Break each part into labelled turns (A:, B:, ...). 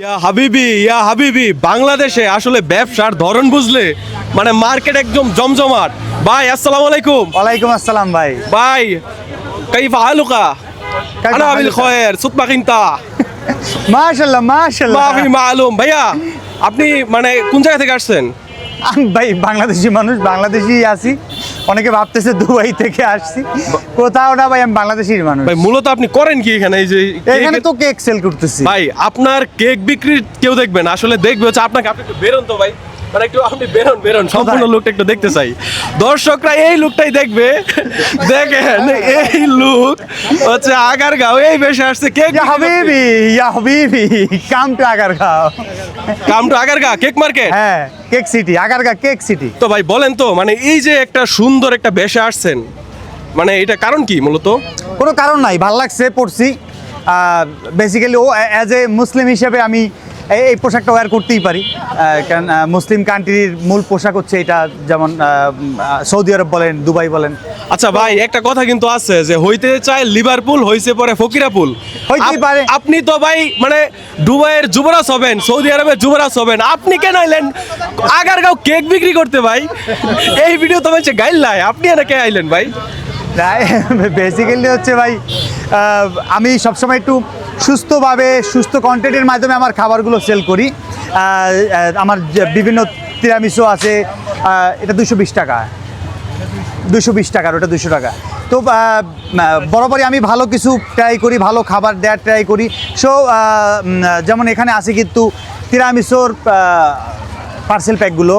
A: ইয়া হাবিবি বাংলাদেশে আসলে ব্যবসার ধরন বুঝলে মানে মার্কেট একদম জমজমাট। ভাই আসসালামু আলাইকুম।
B: ওয়ালাইকুম আসসালাম ভাই।
A: ভাই কাইফা হালুকা আনা বিল খয়ের সুতমা কিনতা
B: মাশাআল্লাহ মাশাআল্লাহ।
A: মাফি মালুম। ভাইয়া আপনি মানে কোন জায়গা থেকে আসছেন?
B: আমি ভাই বাংলাদেশি মানুষ, বাংলাদেশি আছি। অনেকে ভাবতেছে দুবাই থেকে আসছি, কোথাও না ভাই, আমি বাংলাদেশির মানুষ।
A: ভাই মূলত আপনি করেন কি এখানে? এই যে
B: এখানে তো কেক সেল করতেছি
A: ভাই। আপনার কেক বিক্রি কেউ দেখবে না, আসলে দেখবে হচ্ছে আপনাকে। আপনি একটু বেরোন তো ভাই, মানে একটু আপনি বেরোন সম্পূর্ণ লোকটা একটু দেখতে চাই। দর্শকরা এই লোকটাই দেখবে। দেখেন এই লোক হচ্ছে আগারগাঁও এই বেশে আসছে কেক।
B: ইয়া হাবিবি come to Agargaon.
A: Come to Agargaon cake market.
B: হ্যাঁ, cake city, Agargaon cake city.
A: তো ভাই বলেন তো, মানে এই যে একটা সুন্দর একটা বেশে আসছেন, মানে এটা কারণ কি মূলত?
B: কোনো কারণ নাই, ভাল লাগছে, পড়ছি। বেসিক্যালি ও অ্যাজ এ মুসলিম হিসেবে আমি এই পোশাকটা ওয়্যার করতেই পারি, কারণ মুসলিম কান্ট্রির মূল পোশাক হচ্ছে এটা। যেমন সৌদি আরব বলেন, দুবাই বলেন।
A: আচ্ছা ভাই, একটা কথা কিন্তু আছে যে হইতে চায় লিভারপুল, হইছে পরে ফকিরাপুল।
B: হইতেই পারে।
A: আপনি তো ভাই মানে দুবাইয়ের যুবরাজ হবেন, সৌদি আরবের যুবরাজ হবেন, আপনি কেন আইলেন আগারগাঁও কেক বিক্রি করতে ভাই? এই ভিডিও তো হচ্ছে গাইল্লাই, আপনি এনাকে আইলেন ভাই?
B: বেসিক্যালি হচ্ছে ভাই, আমি সবসময় একটু সুস্থভাবে, সুস্থ কন্টেন্টের মাধ্যমে আমার খাবারগুলো সেল করি। আমার বিভিন্ন তিরামিসু আছে, এটা 220 টাকা, 220 টাকার, ওটা 200 টাকা। তো বরাবরই আমি ভালো কিছু ট্রাই করি, ভালো খাবার দেওয়ার ট্রাই করি। সো যেমন এখানে আছে কিন্তু তিরামিসুর পার্সেল প্যাকগুলো,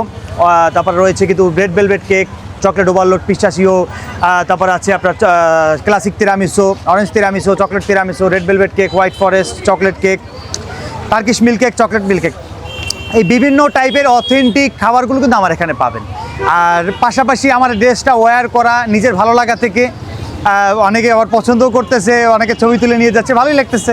B: তারপর রয়েছে কিন্তু red velvet cake, chocolate overload, পিস্তাচিও, তারপর আছে আপনার classic tiramisu, orange tiramisu, chocolate tiramisu, red velvet cake, white forest chocolate cake, Turkish milk cake, chocolate milk cake. এই বিভিন্ন টাইপের অথেন্টিক খাবারগুলো কিন্তু আমার এখানে পাবেন। আর পাশাপাশি আমার ড্রেসটা ওয়্যার করা নিজের ভালো লাগা থেকে, অনেকে আবার পছন্দও করতেছে, অনেকে ছবি তুলে নিয়ে যাচ্ছে, ভালোই লাগতেছে।